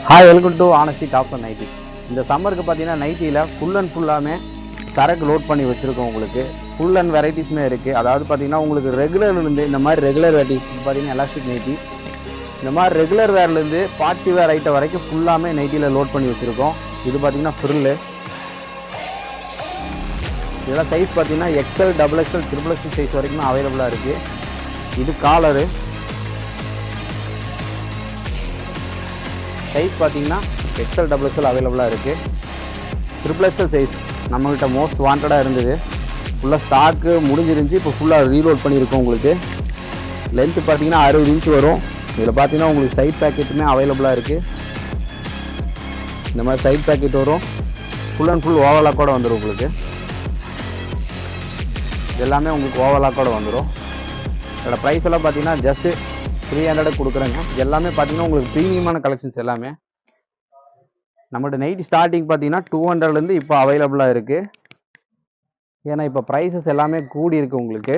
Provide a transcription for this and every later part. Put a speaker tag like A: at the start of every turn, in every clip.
A: Hi, welcome to honesty tops and nighty. இந்த சம்மருக்கு பார்த்தீங்கன்னா நைட்டியில் ஃபுல் அண்ட் ஃபுல்லாமே சரக்கு லோட் பண்ணி வச்சுருக்கோம். உங்களுக்கு ஃபுல் அண்ட் வெரைட்டிஸுமே இருக்குது. அதாவது பார்த்தீங்கன்னா உங்களுக்கு ரெகுலர்லேருந்து இந்த மாதிரி ரெகுலர் வெரைட்டிஸ் பார்த்தீங்கன்னா எலாஸ்டிக் நைட்டி, இந்த மாதிரி ரெகுலர் வேர்லேருந்து பார்ட்டி வேர் ஐட்டம் வரைக்கும் ஃபுல்லாமே நைட்டியில் லோட் பண்ணி வச்சுருக்கோம். இது பார்த்தீங்கன்னா ஃப்ரில்லு, இதெல்லாம் சைஸ் பார்த்தீங்கன்னா XL, double XL, triple XL size வரைக்குமே அவைலபிளாக இருக்குது. இது காலரு சைஸ் பார்த்தீங்கன்னா எக்ஸ்எல், டபுள் எக்ஸ்எல் அவைலபிளாக இருக்குது. ட்ரிபிள் எக்ஸ்எல் சைஸ் நம்மகிட்ட மோஸ்ட் வாண்டடாக இருந்தது, ஃபுல்லாக ஸ்டாக்கு முடிஞ்சிருந்துச்சு. இப்போ ஃபுல்லாக ரீலோட் பண்ணியிருக்கோம். உங்களுக்கு லென்த்து பார்த்தீங்கன்னா 60 இன்ச் வரும். இதில் பார்த்தீங்கன்னா உங்களுக்கு சைட் பேக்கெட்டுமே அவைலபிளாக இருக்குது. இந்த மாதிரி சைட் பேக்கெட் வரும். ஃபுல் அண்ட் ஃபுல் ஓவர்லாக்கோட வந்துடும். உங்களுக்கு எல்லாமே உங்களுக்கு ஓவர்லாக்கோட வந்துடும். இதோட ப்ரைஸ் எல்லாம் பார்த்தீங்கன்னா ஜஸ்ட்டு 300 கொடுக்குறேங்க. எல்லாமே பார்த்தீங்கன்னா உங்களுக்கு ப்ரீமியமான கலெக்ஷன்ஸ். எல்லாமே நம்மகிட்ட நைட்டி ஸ்டார்டிங் பார்த்தீங்கன்னா 200லேருந்து இப்போ அவைலபிளாக இருக்குது. ஏன்னா இப்போ ப்ரைஸஸ் எல்லாமே கூடி இருக்குது. உங்களுக்கு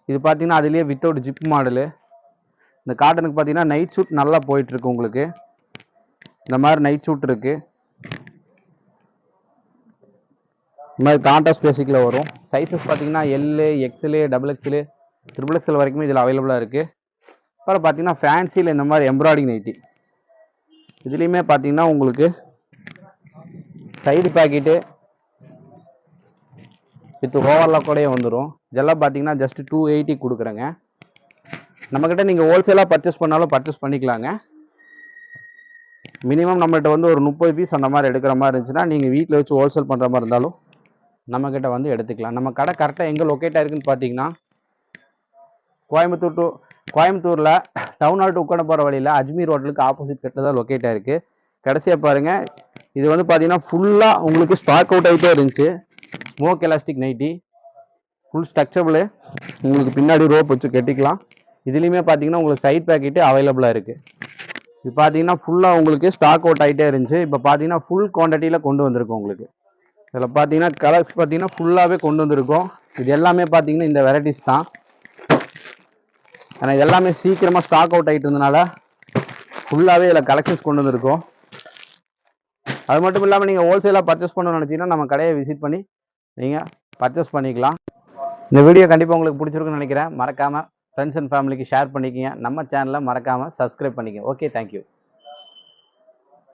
A: இது பார்த்தீங்கன்னா அதுலேயே வித்தவுட் ஜிப் மாடலு. இந்த காட்டனுக்கு பார்த்தீங்கன்னா நைட் ஷூட் நல்லா போயிட்டுருக்கு. உங்களுக்கு இந்த மாதிரி நைட் ஷூட் இருக்குது. இந்த மாதிரி கான்ட்ராஸ்ட் பேசிக்கில் வரும். சைஸஸ் பார்த்தீங்கன்னா L, XL, double XL, triple XL வரைக்குமே இதில் அவைலபிளாக இருக்குது. அப்புறம் பார்த்தீங்கன்னா ஃபேன்சியில் இந்த மாதிரி எம்ப்ராய்டிங் நைட்டி, இதுலேயுமே பார்த்தீங்கன்னா உங்களுக்கு சைடு பேக்கெட்டு வித் ஓவர்லாக்கோடயே வந்துடும். இதெல்லாம் பார்த்தீங்கன்னா ஜஸ்ட் 280 கொடுக்குறேங்க. நம்மக்கிட்ட நீங்கள் ஹோல்சேலாக பர்ச்சேஸ் பண்ணாலும் பர்ச்சேஸ் பண்ணிக்கலாங்க. மினிமம் நம்மகிட்ட வந்து ஒரு 30 பீஸ் அந்த மாதிரி எடுக்கிற மாதிரி இருந்துச்சுன்னா நீங்கள் வீட்டில் வச்சு ஹோல்சேல் பண்ணுற மாதிரி இருந்தாலும் நம்மக்கிட்ட வந்து எடுத்துக்கலாம். நம்ம கடை கரெக்டாக எங்கே லொக்கேட் ஆயிருக்குன்னு பார்த்தீங்கன்னா கோயம்புத்தூரில் டவுன் ஹால் டு உட்காந்து போகிற வழியில் அஜ்மீர் ரோட்டலுக்கு ஆப்போசிட் கிட்ட தான் லொக்கேட் ஆயிருக்கு. கடைசியாக பாருங்கள், இது வந்து பார்த்தீங்கன்னா ஃபுல்லாக உங்களுக்கு ஸ்டாக் அவுட் ஆகிட்டே இருந்துச்சு. ஸ்மோக் எலாஸ்டிக் நைட்டி, ஃபுல் ஸ்ட்ரக்சபிள், உங்களுக்கு பின்னாடி ரோப் வச்சு கட்டிக்கலாம். இதுலேயுமே பார்த்தீங்கன்னா உங்களுக்கு சைட் பேக்கெட்டு அவைலபிளாக இருக்குது. இது பார்த்தீங்கன்னா ஃபுல்லாக உங்களுக்கு ஸ்டாக் அவுட் ஆகிட்டே இருந்துச்சு. இப்போ பார்த்தீங்கன்னா ஃபுல் குவான்டிட்டியில் கொண்டு வந்திருக்கோம். உங்களுக்கு இதில் பார்த்தீங்கன்னா கலர்ஸ் பார்த்தீங்கன்னா ஃபுல்லாகவே கொண்டு வந்திருக்கோம். இது எல்லாமே பார்த்தீங்கன்னா இந்த வெரைட்டிஸ் தான். ஆனால் எல்லாமே சீக்கிரமாக ஸ்டாக் அவுட் ஆகிட்டு இருந்தனால ஃபுல்லாகவே இதில் கலெக்ஷன்ஸ் கொண்டு வந்திருக்கோம். அது மட்டும் இல்லாமல் நீங்கள் ஹோல்சேலாக பர்ச்சேஸ் பண்ணணும்னு நினச்சிங்கன்னா நம்ம கடையை விசிட் பண்ணி நீங்கள் பர்ச்சேஸ் பண்ணிக்கலாம். இந்த வீடியோ கண்டிப்பாக உங்களுக்கு பிடிச்சிருக்குன்னு நினைக்கிறேன். மறக்காமல் ஃப்ரெண்ட்ஸ் அண்ட் ஃபேமிலிக்கு ஷேர் பண்ணிக்கங்க. நம்ம சேனலை மறக்காமல் சப்ஸ்கிரைப் பண்ணிக்கங்க. Okay, thank you.